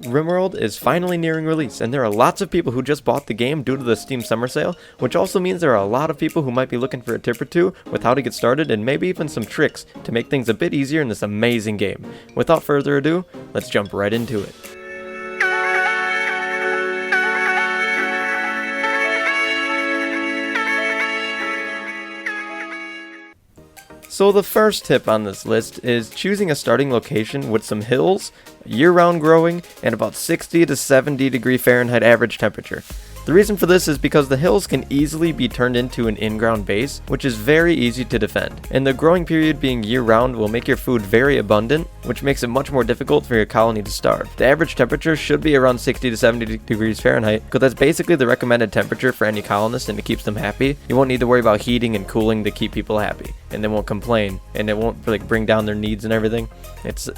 Rimworld is finally nearing release, and there are lots of people who just bought the game due to the Steam Summer Sale, which also means there are a lot of people who might be looking for a tip or two with how to get started and maybe even some tricks to make things a bit easier in this amazing game. Without further ado, let's jump right into it. So the first tip on this list is choosing a starting location with some hills, year-round growing, and about 60 to 70 degree Fahrenheit average temperature. The reason for this is because the hills can easily be turned into an in-ground base, which is very easy to defend. And the growing period being year-round will make your food very abundant, which makes it much more difficult for your colony to starve. The average temperature should be around 60 to 70 degrees Fahrenheit, because that's basically the recommended temperature for any colonist and it keeps them happy. You won't need to worry about heating and cooling to keep people happy, and they won't complain, and it won't bring down their needs and everything.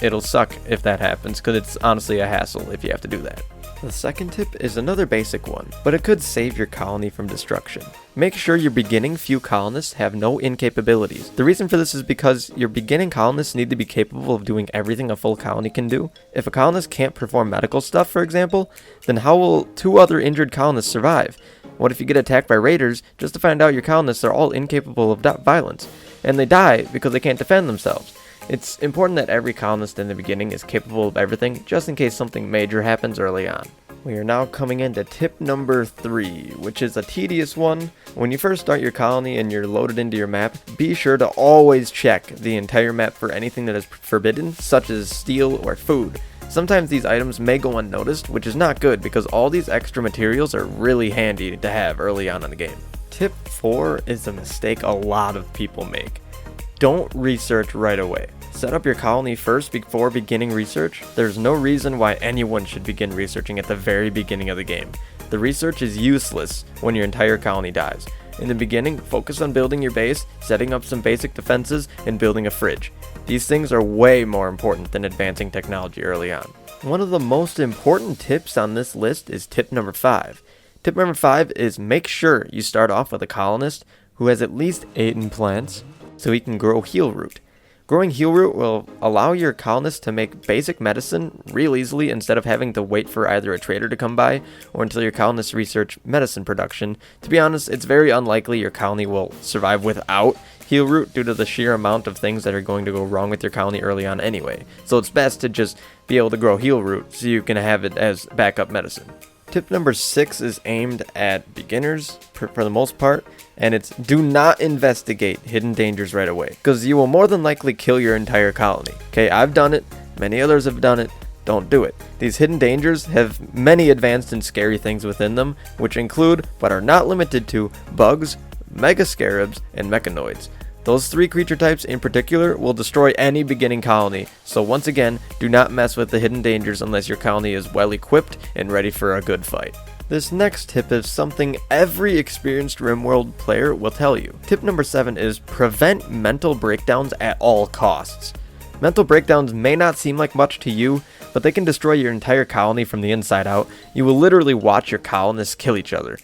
It'll suck if that happens, because it's honestly a hassle if you have to do that. The second tip is another basic one, but it could save your colony from destruction. Make sure your beginning few colonists have no incapabilities. The reason for this is because your beginning colonists need to be capable of doing everything a full colony can do. If a colonist can't perform medical stuff, for example, then how will 2 other injured colonists survive? What if you get attacked by raiders just to find out your colonists are all incapable of violence, and they die because they can't defend themselves? It's important that every colonist in the beginning is capable of everything, just in case something major happens early on. We are now coming into tip number 3, which is a tedious one. When you first start your colony and you're loaded into your map, be sure to always check the entire map for anything that is forbidden, such as steel or food. Sometimes these items may go unnoticed, which is not good because all these extra materials are really handy to have early on in the game. Tip 4 is a mistake a lot of people make. Don't research right away. Set up your colony first before beginning research. There's no reason why anyone should begin researching at the very beginning of the game. The research is useless when your entire colony dies. In the beginning, focus on building your base, setting up some basic defenses, and building a fridge. These things are way more important than advancing technology early on. One of the most important tips on this list is tip number 5. Tip number 5 is make sure you start off with a colonist who has at least 8 plants so he can grow heal root. Growing heal root will allow your colonists to make basic medicine real easily instead of having to wait for either a trader to come by or until your colonists research medicine production. To be honest, it's very unlikely your colony will survive without heal root due to the sheer amount of things that are going to go wrong with your colony early on anyway. So it's best to just be able to grow heal root so you can have it as backup medicine. Tip number 6 is aimed at beginners for the most part, and it's do not investigate hidden dangers right away, because you will more than likely kill your entire colony. Okay, I've done it, many others have done it, don't do it. These hidden dangers have many advanced and scary things within them, which include, but are not limited to, bugs, mega scarabs, and mechanoids. Those 3 creature types in particular will destroy any beginning colony, so once again, do not mess with the hidden dangers unless your colony is well equipped and ready for a good fight. This next tip is something every experienced Rimworld player will tell you. Tip number 7 is prevent mental breakdowns at all costs. Mental breakdowns may not seem like much to you, but they can destroy your entire colony from the inside out. You will literally watch your colonists kill each other.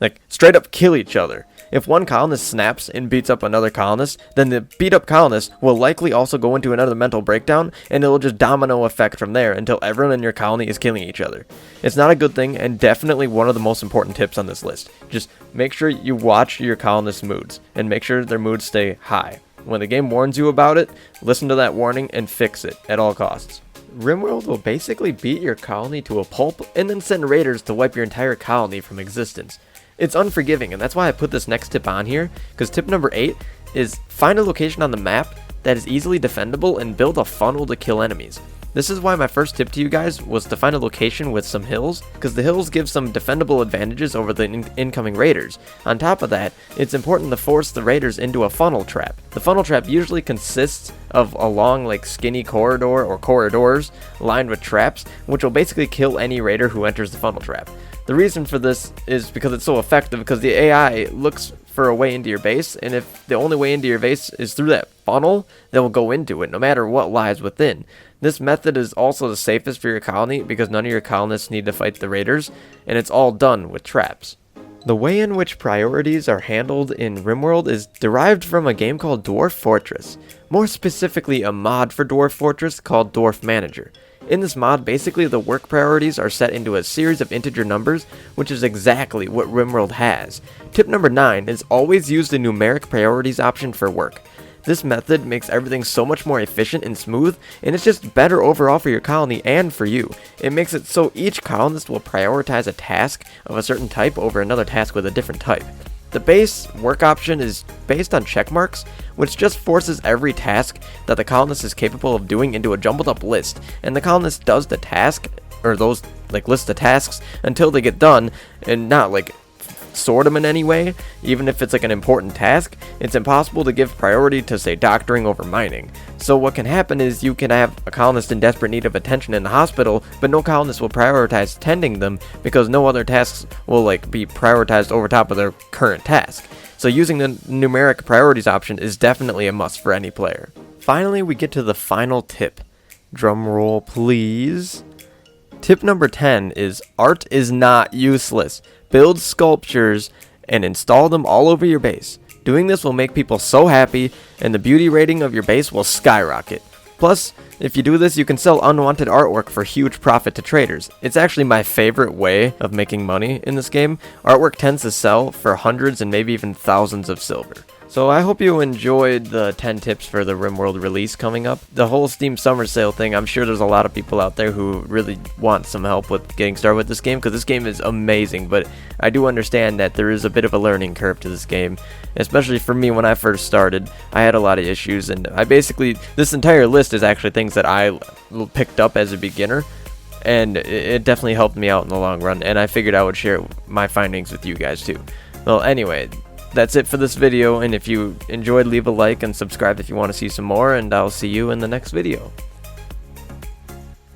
Like, straight up kill each other. If one colonist snaps and beats up another colonist, then the beat up colonist will likely also go into another mental breakdown, and it will just domino effect from there until everyone in your colony is killing each other. It's not a good thing, and definitely one of the most important tips on this list. Just make sure you watch your colonists' moods, and make sure their moods stay high. When the game warns you about it, listen to that warning and fix it at all costs. Rimworld will basically beat your colony to a pulp, and then send raiders to wipe your entire colony from existence. It's unforgiving, and that's why I put this next tip on here, because tip number 8 is find a location on the map that is easily defendable and build a funnel to kill enemies. This is why my first tip to you guys was to find a location with some hills, because the hills give some defendable advantages over the incoming raiders. On top of that, it's important to force the raiders into a funnel trap. The funnel trap usually consists of a long, skinny corridor or corridors lined with traps, which will basically kill any raider who enters the funnel trap. The reason for this is because it's so effective, because the AI looks for a way into your base, and if the only way into your base is through that funnel, they will go into it, no matter what lies within. This method is also the safest for your colony, because none of your colonists need to fight the raiders, and it's all done with traps. The way in which priorities are handled in Rimworld is derived from a game called Dwarf Fortress, more specifically a mod for Dwarf Fortress called Dwarf Manager. In this mod, basically the work priorities are set into a series of integer numbers, which is exactly what Rimworld has. Tip number 9 is always use the numeric priorities option for work. This method makes everything so much more efficient and smooth, and it's just better overall for your colony and for you. It makes it so each colonist will prioritize a task of a certain type over another task with a different type. The base work option is based on checkmarks, which just forces every task that the colonist is capable of doing into a jumbled up list, and the colonist does the task, or those list of tasks until they get done, and not sort them in any way. Even if it's an important task, it's impossible to give priority to, say, doctoring over mining. So what can happen is you can have a colonist in desperate need of attention in the hospital, but no colonist will prioritize tending them because no other tasks will be prioritized over top of their current task. So using the numeric priorities option is definitely a must for any player. Finally, we get to the final tip. Drum roll, please. Tip number 10 is art is not useless. Build sculptures and install them all over your base. Doing this will make people so happy, and the beauty rating of your base will skyrocket. Plus, if you do this, you can sell unwanted artwork for huge profit to traders. It's actually my favorite way of making money in this game. Artwork tends to sell for hundreds and maybe even thousands of silver. So I hope you enjoyed the 10 tips for the Rimworld release coming up. The whole Steam Summer Sale thing, I'm sure there's a lot of people out there who really want some help with getting started with this game, because this game is amazing, but I do understand that there is a bit of a learning curve to this game, especially for me when I first started. I had a lot of issues, and this entire list is actually things that I picked up as a beginner, and it definitely helped me out in the long run, and I figured I would share my findings with you guys too. Well, anyway, that's it for this video, and if you enjoyed, leave a like and subscribe if you want to see some more, and I'll see you in the next video.